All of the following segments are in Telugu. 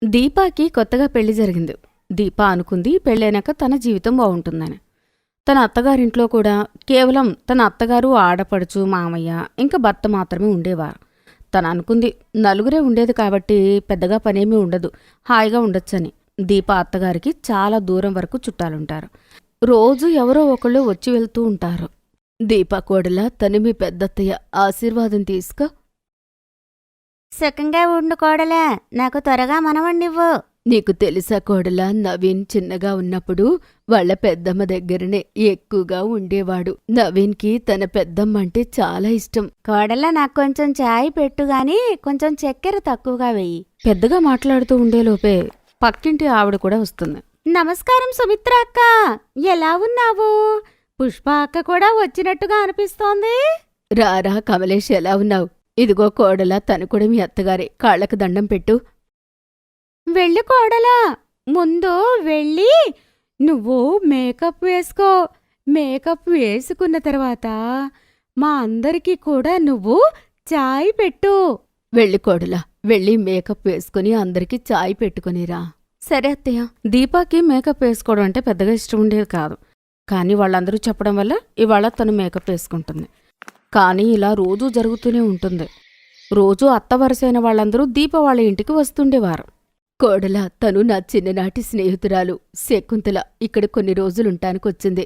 దీపాకి కొత్తగా పెళ్లి జరిగింది. దీప అనుకుంది పెళ్ళైనాక తన జీవితం బావుంటుందని. తన అత్తగారింట్లో కూడా కేవలం తన అత్తగారు, ఆడపడుచు, మామయ్య ఇంకా భర్త మాత్రమే ఉండేవారు. తను అనుకుంది నలుగురే ఉండేది కాబట్టి పెద్దగా పనేమీ ఉండదు, హాయిగా ఉండొచ్చని. దీప అత్తగారికి చాలా దూరం వరకు చుట్టాలుంటారు. రోజు ఎవరో ఒకళ్ళు వచ్చి వెళ్తూ ఉంటారు. దీప కోడల తను మీ పెద్దత్తయ్య, ఆశీర్వాదం తీసుకో. సుఖంగా ఉండు కోడలా, నాకు త్వరగా మనవణ్ణివ్వు. నీకు తెలుసా కోడలా, నవీన్ చిన్నగా ఉన్నప్పుడు వాళ్ళ పెద్దమ్మ దగ్గరనే ఎక్కువగా ఉండేవాడు. నవీన్కి తన పెద్దమ్మ అంటే చాలా ఇష్టం. కోడలా, నాకు కొంచెం చాయ్ పెట్టుగాని కొంచెం చక్కెర తక్కువగా వెయ్యి. పెద్దగా మాట్లాడుతూ ఉండేలోపే పక్కింటి ఆవిడ కూడా వస్తుంది. నమస్కారం సుమిత్ర అక్క, ఎలా ఉన్నావు? పుష్ప అక్క కూడా వచ్చినట్టుగా అనిపిస్తోంది. రారా కమలేష్, ఎలా ఉన్నావు? ఇదిగో కోడలా, తను కూడా మీ అత్తగారే, కాళ్లకు దండం పెట్టు. వెళ్ళి కోడలా, ముందు వెళ్ళి నువ్వు మేకప్ వేసుకో. మేకప్ వేసుకున్న తర్వాత మా అందరికీ కూడా నువ్వు చాయ్ పెట్టు. వెళ్ళి కోడలా, వెళ్ళి మేకప్ వేసుకుని అందరికీ చాయ్ పెట్టుకునిరా. సరే అత్తయ్య. దీపాకి మేకప్ వేసుకోవడం అంటే పెద్దగా ఇష్టం ఉండేది కాదు. కానీ వాళ్ళందరూ చెప్పడం వల్ల ఇవాళ తను మేకప్ వేసుకుంటుంది. కానీ ఇలా రోజూ జరుగుతూనే ఉంటుంది. రోజూ అత్త వరసైన వాళ్ళందరూ దీప వాళ్ళ ఇంటికి వస్తుండేవారు. కోడల, తను నా చిన్ననాటి స్నేహితురాలు శకుంతల ఇక్కడ కొన్ని రోజులుంటానికొచ్చింది.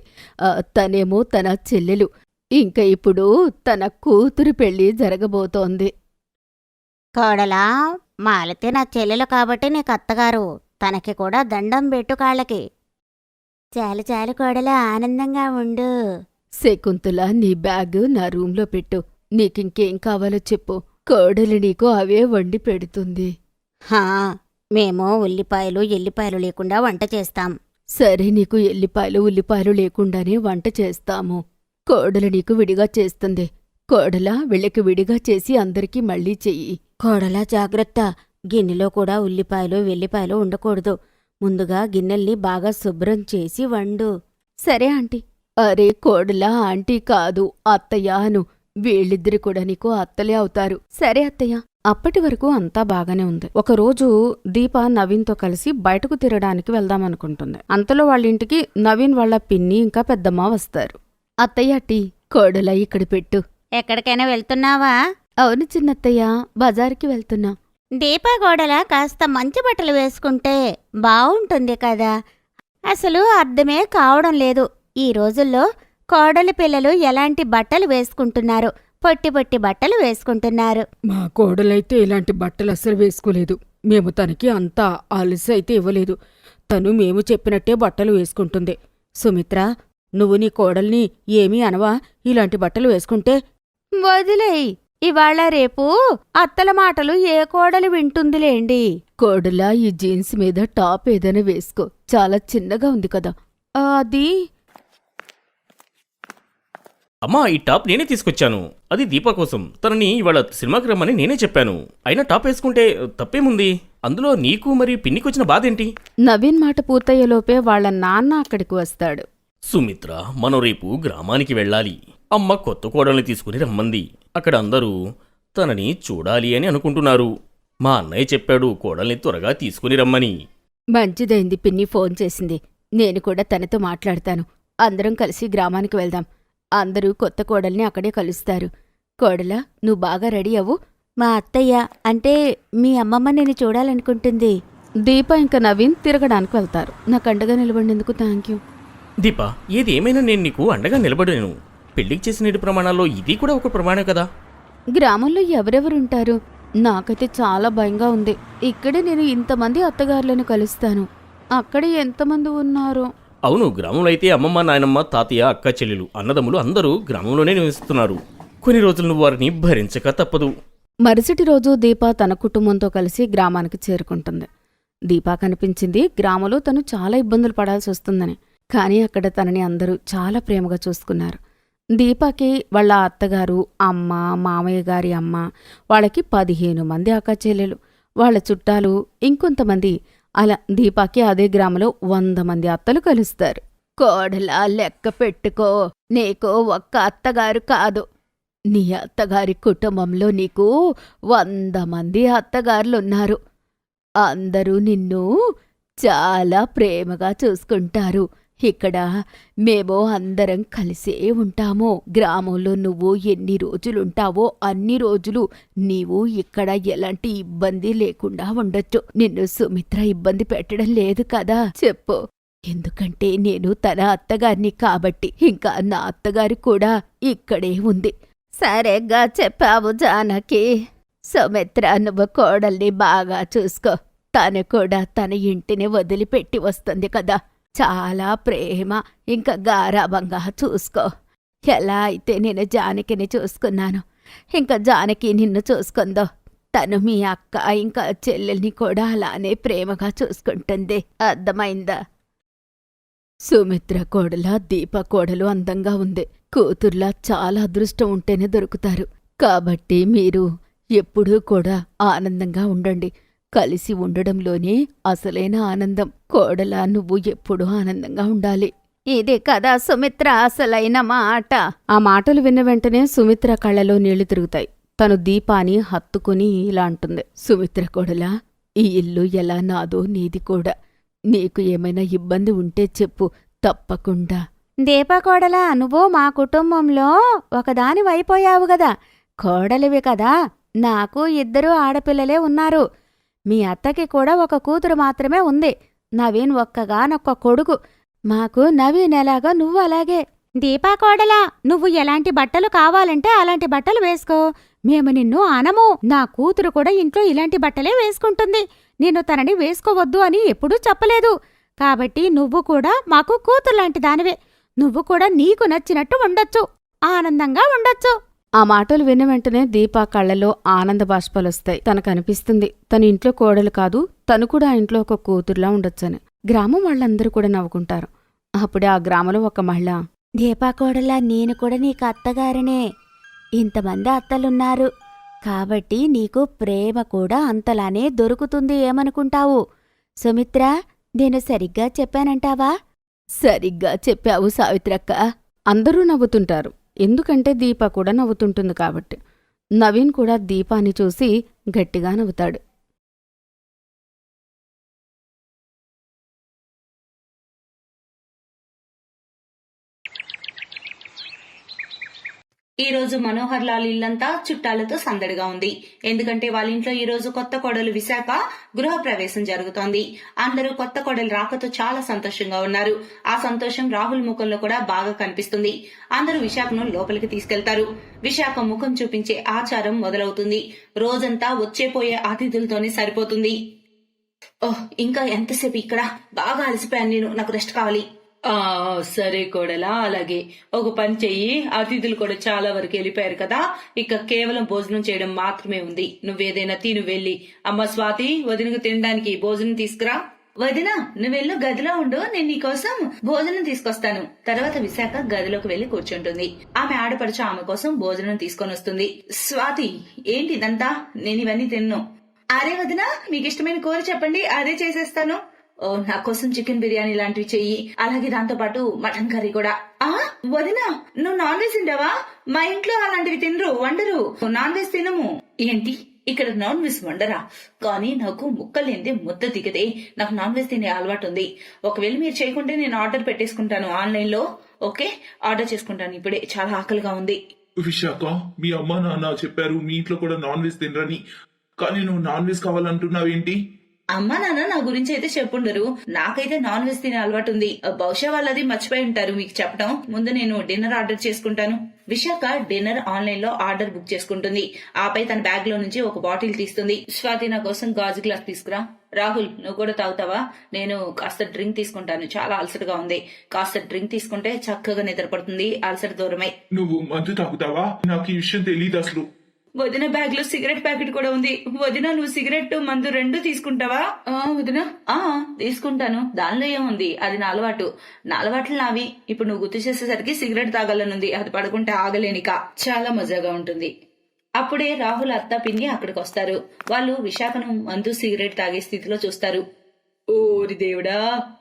తనేమో తన చెల్లెలు. ఇంకా ఇప్పుడు తన కూతురు పెళ్లి జరగబోతోంది. కోడలా, మాలతి నా చెల్లెలు కాబట్టి నీకు అత్తగారు, తనకి కూడా దండం పెట్టు కాళ్ళకి. చాలు చాలు కోడలా, ఆనందంగా ఉండు. శకుంతల, నీ బ్యాగ్ నా రూంలో పెట్టు. నీకింకేం కావాలో చెప్పు, కోడలు నీకు అవే వండి పెడుతుంది. హా, మేము ఉల్లిపాయలు ఎల్లిపాయలు లేకుండా వంట చేస్తాం. సరే, నీకు ఎల్లిపాయలు ఉల్లిపాయలు లేకుండానే వంట చేస్తాము. కోడలు నీకు విడిగా చేస్తుంది. కోడలా, వీళ్ళకి విడిగా చేసి అందరికీ మళ్ళీ చెయ్యి. కోడలా జాగ్రత్త, గిన్నెలో కూడా ఉల్లిపాయలు వెల్లిపాయలు ఉండకూడదు. ముందుగా గిన్నెల్ని బాగా శుభ్రం చేసి వండు. సరే ఆంటీ. అరే కోడలా, ఆంటీ కాదు అత్తయ్య అను. వీళ్ళిద్దరు కూడా నీకు అత్తలే అవుతారు. సరే అత్తయ్య. అప్పటి వరకు అంతా బాగానే ఉంది. ఒకరోజు దీప నవీన్తో కలిసి బయటకు తిరగడానికి వెళ్దామనుకుంటుంది. అంతలో వాళ్ళింటికి నవీన్ వాళ్ళ పిన్ని ఇంకా పెద్దమ్మ వస్తారు. అత్తయ్య టీ. కోడలా, ఇక్కడ పెట్టు. ఎక్కడికైనా వెళ్తున్నావా? అవును చిన్నత్తయ్య, బజారుకి వెళ్తున్నా. దీపా కోడలా, కాస్త మంచి బట్టలు వేసుకుంటే బావుంటుంది కదా. అసలు అర్థమే కావడం లేదు. ఈ రోజుల్లో కోడలి పిల్లలు ఎలాంటి బట్టలు వేసుకుంటున్నారు? పొట్టి పొట్టి బట్టలు వేసుకుంటున్నారు. మా కోడలైతే ఇలాంటి బట్టలు అస్సలు వేసుకోలేదు. మేము తనకి అంతా అలసి అయితే ఇవ్వలేదు. తను మేము చెప్పినట్టే బట్టలు వేసుకుంటుంది. సుమిత్ర, నువ్వు నీ కోడల్ని ఏమీ అనవా ఇలాంటి బట్టలు వేసుకుంటే? వదిలేయ్, ఇవాళ రేపు అత్తల మాటలు ఏ కోడలు వింటుందిలేండి. కోడలా, ఈ జీన్స్ మీద టాప్ ఏదైనా వేసుకో, చాలా చిన్నగా ఉంది కదా. అది అమ్మా, ఈ టాప్ నేనే తీసుకొచ్చాను. అది దీప కోసం. తనని ఇవాళ సినిమాకి రమ్మని నేనే చెప్పాను. అయినా టాప్ వేసుకుంటే తప్పేముంది? అందులో నీకు మరి పిన్నికొచ్చిన బాధేంటి? నవీన్ మాట పూర్తయ్యేలోపే వాళ్ళ నాన్న అక్కడికి వస్తాడు. సుమిత్ర, మనం రేపు గ్రామానికి వెళ్ళాలి. అమ్మ కొత్త కోడల్ని తీసుకుని రమ్మంది. అక్కడ అందరూ తనని చూడాలి అని అనుకుంటున్నారు. మా అన్నయ్య చెప్పాడు కోడల్ని త్వరగా తీసుకుని రమ్మని. మంచిదైంది పిన్ని ఫోన్ చేసింది. నేను కూడా తనతో మాట్లాడతాను. అందరం కలిసి గ్రామానికి వెళ్దాం. అందరూ కొత్త కోడల్ని అక్కడే కలుస్తారు. కోడలా, నువ్వు బాగా రెడీ అవ్వు. మా అత్తయ్య అంటే మీ అమ్మమ్మ నేను చూడాలనుకుంటుంది. దీప ఇంకా నవీన్ తిరగడానికి వెళ్తారు. నాకు అండగా నిలబడినందుకు థ్యాంక్యూ. దీప, ఏది ఏమైనా నేను నీకు అండగా నిలబడలేను. పెళ్లికి చేసిన 7 ప్రమాణాల్లో ఇది కూడా ఒక ప్రమాణం కదా. గ్రామంలో ఎవరెవరుంటారు? నాకైతే చాలా భయంగా ఉంది. ఇక్కడే నేను ఇంతమంది అత్తగారులను కలుస్తాను. అక్కడ ఎంతమంది ఉన్నారో. అవును, గ్రామంలో అయితే అమ్మమ్మ, నాయనమ్మ, తాతయ్య, అక్క, చెల్లెలు, అన్నదమ్ములు అందరూ గ్రామంలోనే నివసిస్తున్నారు. కొన్ని రోజులు నువ్వు వారిని భరించక తప్పదు. మరుసటి రోజు దీప తన కుటుంబంతో కలిసి గ్రామానికి చేరుకుంటుంది. దీపా కనిపించింది గ్రామంలో తను చాలా ఇబ్బందులు పడాల్సి వస్తుందని. కానీ అక్కడ తనని అందరూ చాలా ప్రేమగా చూసుకున్నారు. దీపాకి వాళ్ళ అత్తగారు, అమ్మ, మామయ్య గారి అమ్మ, వాళ్ళకి 15 మంది అక్క చెల్లెలు, వాళ్ళ చుట్టాలు ఇంకొంతమంది. అలా దీపాకి అదే గ్రామంలో 100 మంది అత్తలు కలుస్తారు. కోడలా, లెక్క పెట్టుకో, నీకు ఒక్క అత్తగారు కాదు, నీ అత్తగారి కుటుంబంలో నీకు 100 మంది అత్తగారులున్నారు. అందరూ నిన్ను చాలా ప్రేమగా చూసుకుంటారు. ఇక్కడ మేము అందరం కలిసే ఉంటాము. గ్రామంలో నువ్వు ఎన్ని రోజులుంటావో అన్ని రోజులు నీవు ఇక్కడ ఎలాంటి ఇబ్బంది లేకుండా ఉండొచ్చు. నిన్ను సుమిత్ర ఇబ్బంది పెట్టడం లేదు కదా? చెప్పు. ఎందుకంటే నేను తన అత్తగారిని కాబట్టి. ఇంకా నా అత్తగారి కూడా ఇక్కడే ఉంది. సరేగా చెప్పావు జానకి. సుమిత్ర, నువ్వు కోడల్ని బాగా చూసుకో. తను కూడా తన ఇంటిని వదిలిపెట్టి వస్తుంది కదా. చాలా ప్రేమ ఇంకా గారాబంగా చూసుకో. ఎలా అయితే నేను జానకిని చూసుకున్నాను, ఇంకా జానకి నిన్ను చూసుకుందో, తను మీ అక్క ఇంకా చెల్లెల్ని కూడా అలానే ప్రేమగా చూసుకుంటుంది. అర్థమైందా? సుమిత్ర కోడల దీప కోడలు అందంగా ఉంది. కూతుర్లా చాలా అదృష్టం ఉంటేనే దొరుకుతారు. కాబట్టి మీరు ఎప్పుడూ కూడా ఆనందంగా ఉండండి. కలిసి ఉండడంలోనే అసలైన ఆనందం. కోడలా, నువ్వు ఎప్పుడూ ఆనందంగా ఉండాలి. ఇది కదా సుమిత్ర అసలైన మాట. ఆ మాటలు విన్న వెంటనే సుమిత్ర కళ్ళలో నీళ్లు తిరుగుతాయి. తను దీపాని హత్తుకుని ఇలా అంటుంది. సుమిత్ర కోడలా, ఈ ఇల్లు ఎలా నాదో నీది కూడా. నీకు ఏమైనా ఇబ్బంది ఉంటే చెప్పు, తప్పకుండా. దీపకోడలా, నువ్వు మా కుటుంబంలో ఒకదానివైపోయావు గదా. కోడలివి కదా. నాకు 2 ఆడపిల్లలే ఉన్నారు. మీ అత్తకి కూడా ఒక కూతురు మాత్రమే ఉంది. నవీన్ ఒక్కగానొక్క కొడుకు. మాకు నవీన్ ఎలాగా నువ్వు అలాగే. దీపాకోడలా, నువ్వు ఎలాంటి బట్టలు కావాలంటే అలాంటి బట్టలు వేసుకో. మేము నిన్ను అనము. నా కూతురు కూడా ఇంట్లో ఇలాంటి బట్టలే వేసుకుంటుంది. నేను తనని వేసుకోవద్దు అని ఎప్పుడూ చెప్పలేదు. కాబట్టి నువ్వు కూడా మాకు కూతురులాంటి దానివే. నువ్వు కూడా నీకు నచ్చినట్టు ఉండొచ్చు, ఆనందంగా ఉండొచ్చు. ఆ మాటలు విన్న వెంటనే దీప కళ్ళలో ఆనంద బాష్పాలొస్తాయి. తనకనిపిస్తుంది తన ఇంట్లో కోడలు కాదు, తను కూడా ఆ ఇంట్లో ఒక కూతురులా ఉండొచ్చని. గ్రామం వాళ్ళందరూ కూడా నవ్వుకుంటారు. అప్పుడే ఆ గ్రామంలో ఒక మహిళ, దీపాకోడలా, నేను కూడా నీకు అత్తగారినే. ఇంతమంది అత్తలున్నారు కాబట్టి నీకు ప్రేమ కూడా అంతలానే దొరుకుతుంది. ఏమనుకుంటావు సుమిత్ర? నేను సరిగ్గా చెప్పానంటావా? సరిగ్గా చెప్పావు సావిత్రక్క. అందరూ నవ్వుతుంటారు. ఎందుకంటే దీప కూడా నవ్వుతుంటుంది కాబట్టి. నవీన్ కూడా దీపాన్ని చూసి గట్టిగా నవ్వుతాడు. ఈ రోజు మనోహర్ లాల్ ఇల్లంతా చుట్టాలతో సందడిగా ఉంది. ఎందుకంటే వాళ్ళ ఇంట్లో ఈ రోజు కొత్త కోడలు విశాఖ గృహ ప్రవేశం జరుగుతోంది. అందరూ కొత్త కోడలు రాకతో చాలా సంతోషంగా ఉన్నారు. ఆ సంతోషం రాహుల్ ముఖంలో కూడా బాగా కనిపిస్తుంది. అందరూ విశాఖను లోపలికి తీసుకెళ్తారు. విశాఖ ముఖం చూపించే ఆచారం మొదలవుతుంది. రోజంతా వచ్చేపోయే అతిథులతోనే సరిపోతుంది. ఓహ్, ఇంకా ఎంతసేపు ఇక్కడ? బాగా అలసిపోయాను నేను. నాకు రెస్ట్ కావాలి. సరే కోడలా, అలాగే. ఒక పని చెయ్యి, అతిథులు కూడా చాలా వరకు వెళ్ళిపోయారు కదా. ఇక కేవలం భోజనం చేయడం మాత్రమే ఉంది. నువ్వేదైనా తిను వెళ్ళి. అమ్మ స్వాతి, వదినకు తినడానికి భోజనం తీసుకురా. వదిన, నువ్వెళ్ళు, గదిలో ఉండు, నేను నీకోసం భోజనం తీసుకొస్తాను. తర్వాత విశాఖ గదిలోకి వెళ్లి కూర్చుంటుంది. ఆమె ఆడపడుచు ఆమె కోసం భోజనం తీసుకొని వస్తుంది. స్వాతి, ఏంటి ఇదంతా? నేను ఇవన్నీ తిన్ను. అరే వదిన, మీకు ఇష్టమైన కూర చెప్పండి, అదే చేసేస్తాను. ఓ, నా కోసం చికెన్ బిర్యానీ లాంటివి చెయ్యి. అలాగే దాంతో పాటు మటన్ కర్రీ కూడా. వదిన, నువ్వు నాన్ వెజ్ తింటావా? మా ఇంట్లో అలాంటివి తినరు, వండరు. నాన్ వెజ్ తినము. ఏంటి, ఇక్కడ నాన్ వెజ్ వండరా? కానీ నాకు ముక్కలేందే ముద్ద దిగదే. నాకు నాన్ వెజ్ తినే అలవాటు ఉంది. ఒకవేళ మీరు చేయకుంటే నేను ఆర్డర్ పెట్టేసుకుంటాను ఆన్లైన్ లో. ఓకే, ఆర్డర్ చేసుకుంటాను ఇప్పుడే. చాలా ఆకలిగా ఉంది. విశాఖ, మీ అమ్మ నాన్న చెప్పారు మీ ఇంట్లో కూడా నాన్ వెజ్ తినరని. కానీ నువ్వు నాన్ వెజ్ కావాలంటున్నావేంటి? అమ్మా నాన్న నా గురించి అయితే చెప్పుండరు. నాకైతే నాన్ వెజ్ తినే అలవాటు ఉంది. బహుశా వాళ్ళది మర్చిపోయి ఉంటారు మీకు చెప్పడం. ముందు నేను డిన్నర్ ఆర్డర్ చేసుకుంటాను. విశాఖ డిన్నర్ ఆన్లైన్ లో ఆర్డర్ బుక్ చేసుకుంటుంది. ఆపై తన బ్యాగ్ లో నుంచి ఒక బాటిల్ తీస్తుంది. స్వాతి, నా కోసం గాజు గ్లాస్ తీసుకురా. రాహుల్, నువ్వు కూడా తాగుతావా? నేను కాస్త డ్రింక్ తీసుకుంటాను, చాలా అలసటగా ఉంది. కాస్త డ్రింక్ తీసుకుంటే చక్కగా నిద్రపడుతుంది. అలసట దూరమై. నువ్వు మందు తాగుతావా? నాకు ఈ విషయం తెలియదు అసలు. వదిన బ్యాగ్ లో సిగరెట్ ప్యాకెట్ కూడా ఉంది. వదిన, నువ్వు సిగరెట్ మందు 2 తీసుకుంటావా? వదిన, తీసుకుంటాను. దానిలో ఏముంది, అది నా అలవాటు. నా అలవాట్లు నావి. ఇప్పుడు నువ్వు గుర్తు చేసేసరికి సిగరెట్ తాగాలనుంది. అది పడుకుంటే ఆగలేనిక. చాలా మజాగా ఉంటుంది. అప్పుడే రాహుల్ అత్త పిన్ని అక్కడికి వస్తారు. వాళ్ళు విశాఖను మందు సిగరెట్ తాగే స్థితిలో చూస్తారు. ఓరి దేవుడా,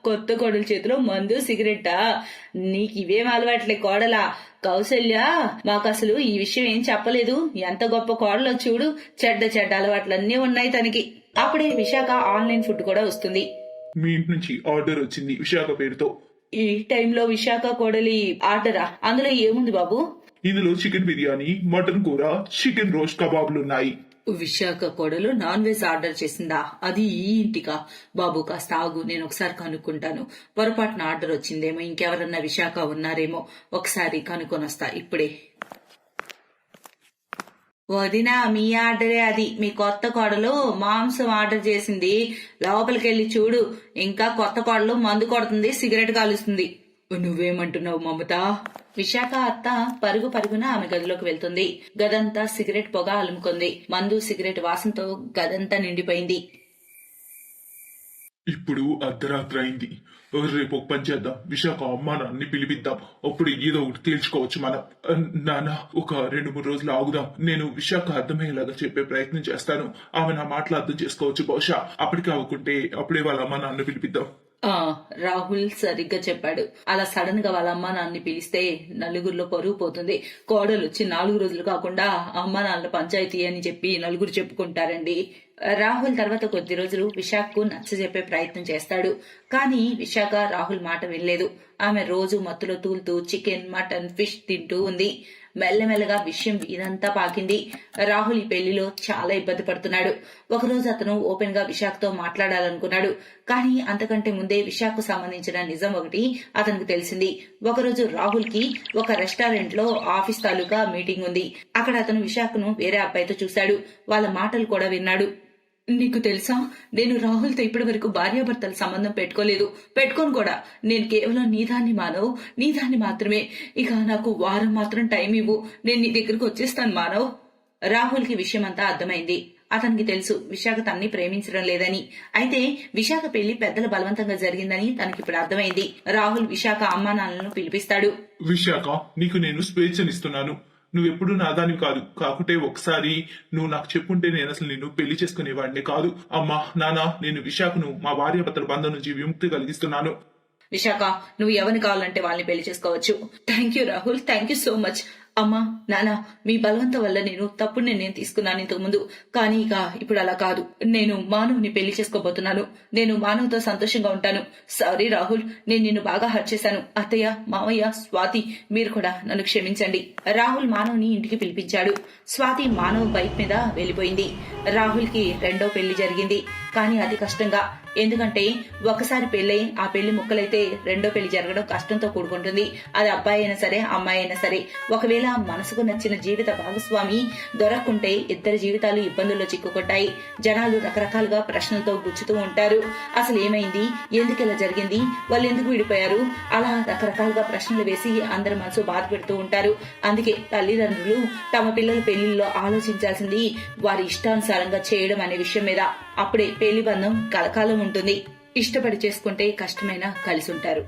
కొత్త కోడల చేతిలో మందు సిగరెట్టా? నీకు ఇవేం అలవాట్లే కోడలా. కౌసల్య మాకు అసలు ఈ విషయం ఏం చెప్పలేదు. ఎంత గొప్ప కోడలో చూడు, చెడ్డ చెడ్డ అలవాట్లన్నీ ఉన్నాయి తనకి. అప్పుడే విశాఖ ఆన్లైన్ ఫుడ్ కూడా వస్తుంది. మీ ఇంటి నుంచి ఆర్డర్ వచ్చింది విశాఖ పేరుతో. ఈ టైంలో విశాఖ కోడలి ఆర్డరా? అందులో ఏముంది బాబు? ఇందులో చికెన్ బిర్యానీ, మటన్ కూర, చికెన్ రోస్ట్ కబాబ్లు ఉన్నాయి. విశాఖ కోడలు నాన్ వెజ్ ఆర్డర్ చేసిందా? అది ఈ ఇంటికా? బాబు కాస్త ఆగు, నేను ఒకసారి కనుక్కుంటాను. పొరపాటున ఆర్డర్ వచ్చిందేమో, ఇంకెవరన్నా విశాఖ ఉన్నారేమో, ఒకసారి కనుక్కొని వస్తా ఇప్పుడే. వదినా, మీ ఆర్డరే అది. మీ కొత్త కోడలు మాంసం ఆర్డర్ చేసింది. లోపలికెళ్ళి చూడు. ఇంకా కొత్త కోడలు మందు కొడుతుంది, సిగరెట్ కాలుస్తుంది. నువ్వేమంటున్నావు మమత? విశాఖ అత్త పరుగు పరుగున ఆమె గదిలోకి వెళ్తుంది. గదంతా సిగరెట్ పొగ అలుముకుంది. మందు సిగరెట్ వాసనతో గదంతా నిండిపోయింది. ఇప్పుడు అర్ధరాత్రి అయింది. రేపు ఒక పని చేద్దాం, విశాఖ అమ్మా నాన్ని పిలిపిద్దాం. అప్పుడు ఏదో ఒకటి తేల్చుకోవచ్చు మనం. నాన్న, ఒక 2-3 రోజులు ఆగుదాం. నేను విశాఖ అర్థమయ్యేలాగా చెప్పే ప్రయత్నం చేస్తాను. ఆమె నా మాటలు అర్థం చేసుకోవచ్చు. బహుశా అప్పటికి అవ్వకుంటే అప్పుడే వాళ్ళ అమ్మా నాన్న పిలిపిద్దాం. రాహుల్ సరిగ్గా చెప్పాడు. అలా సడన్ గా వాళ్ళ అమ్మా నాన్నని పిలిస్తే నలుగురిలో పరువు పోతుంది. కోడలు వచ్చి 4 రోజులు కాకుండా అమ్మా నాన్నల పంచాయతీ అని చెప్పి నలుగురు చెప్పుకుంటారండి. రాహుల్ తర్వాత కొద్ది రోజులు విశాఖకు నచ్చజెప్పే ప్రయత్నం చేస్తాడు. కానీ విశాఖ రాహుల్ మాట వినలేదు. ఆమె రోజు మత్తులో తూలుతూ చికెన్, మటన్, ఫిష్ తింటూ ఉంది. మెల్లమెల్లగా విషయం ఇదంతా పాకింది. రాహుల్ ఈ పెళ్లిలో చాలా ఇబ్బంది పడుతున్నాడు. ఒకరోజు అతను ఓపెన్ గా విశాఖతో మాట్లాడాలనుకున్నాడు. కానీ అంతకంటే ముందే విశాఖకు సంబంధించిన నిజం ఒకటి అతనికి తెలిసింది. ఒకరోజు రాహుల్ కి ఒక రెస్టారెంట్ లో ఆఫీస్ తాలూకా మీటింగ్ ఉంది. అక్కడ అతను విశాఖను వేరే అబ్బాయితో చూశాడు. వాళ్ళ మాటలు కూడా విన్నాడు. నీకు తెలుసా, నేను రాహుల్తో ఇప్పటి వరకు భార్యాభర్తల సంబంధం పెట్టుకోను కూడా. నేను కేవలం నీదాన్ని మాత్రమే. ఇక నాకు వారం మాత్రం టైం ఇవ్వు, నేను నీ దగ్గరకు వచ్చేస్తాను మానవ్. రాహుల్ కి విషయం అంతా అర్థమైంది. అతనికి తెలుసు విశాఖ తన్ని ప్రేమించడం లేదని. అయితే విశాఖ పెళ్లి పెద్దల బలవంతంగా జరిగిందని తనకిప్పుడు అర్థమైంది. రాహుల్ విశాఖ అమ్మా నాన్నలను పిలిపిస్తాడు. విశాఖ, నీకు నేను స్వేచ్ఛనిస్తున్నాను. నువ్వెప్పుడు నాదాని కాదు. కాకుంటే ఒకసారి నువ్వు నాకు చెప్పుంటే నేను అసలు నిన్ను పెళ్లి చేసుకునేవాడిని కాదు. అమ్మా, నాన్న, నేను విశాఖను మా భార్యాభర్తల బంధం నుంచి విముక్తి కలిగిస్తున్నాను. విశాఖ, నువ్వు ఎవరిని కావాలంటే వాళ్ళని పెళ్లి చేసుకోవచ్చు. Thank you Rahul, thank you so much. అమ్మా, నాన్న, మీ బలవంతం వల్ల నేను తప్పుడు నిర్ణయం తీసుకున్నాను ఇంతకు ముందు. కానీ ఇక ఇప్పుడు అలా కాదు. నేను మానవ్ని పెళ్లి చేసుకోబోతున్నాను. నేను మానవ్తో సంతోషంగా ఉంటాను. సారీ రాహుల్, నేను నిన్ను బాగా హర్ట్ చేశాను. అత్తయ్య, మామయ్య, స్వాతి, మీరు కూడా నన్ను క్షమించండి. రాహుల్ మానవ్ని ఇంటికి పిలిపించాడు. స్వాతి మానవ్ బైక్ మీద వెళ్లిపోయింది. రాహుల్ కి రెండో పెళ్లి జరిగింది. కానీ అతి కష్టంగా. ఎందుకంటే ఒకసారి పెళ్ళై ఆ పెళ్లి ముక్కలైతే రెండో పెళ్లి జరగడం కష్టంతో కూడుకుంటుంది. అది అబ్బాయి అయినా సరే, అమ్మాయి అయినా సరే. ఒకవేళ మనసుకు నచ్చిన జీవిత భాగస్వామి దొరక్కుంటే ఇద్దరి జీవితాలు ఇబ్బందుల్లో చిక్కుకుంటాయి. జనాలు రకరకాలుగా ప్రశ్నలతో గుచ్చుతూ ఉంటారు. అసలు ఏమైంది, ఎందుకు ఇలా జరిగింది, వాళ్ళు ఎందుకు విడిపోయారు, అలా రకరకాలుగా ప్రశ్నలు వేసి అందరి మనసు బాధ పెడుతూ ఉంటారు. అందుకే తల్లిదండ్రులు తమ పిల్లల పెళ్లిల్లో ఆలోచించాల్సింది వారి ఇష్టానుసారంగా చేయడం అనే విషయం మీద. అప్పుడే పెళ్లి బంధం కలకాలం ఉంటుంది. ఇష్టపడి చేసుకుంటే కష్టమైనా కలిసి ఉంటారు.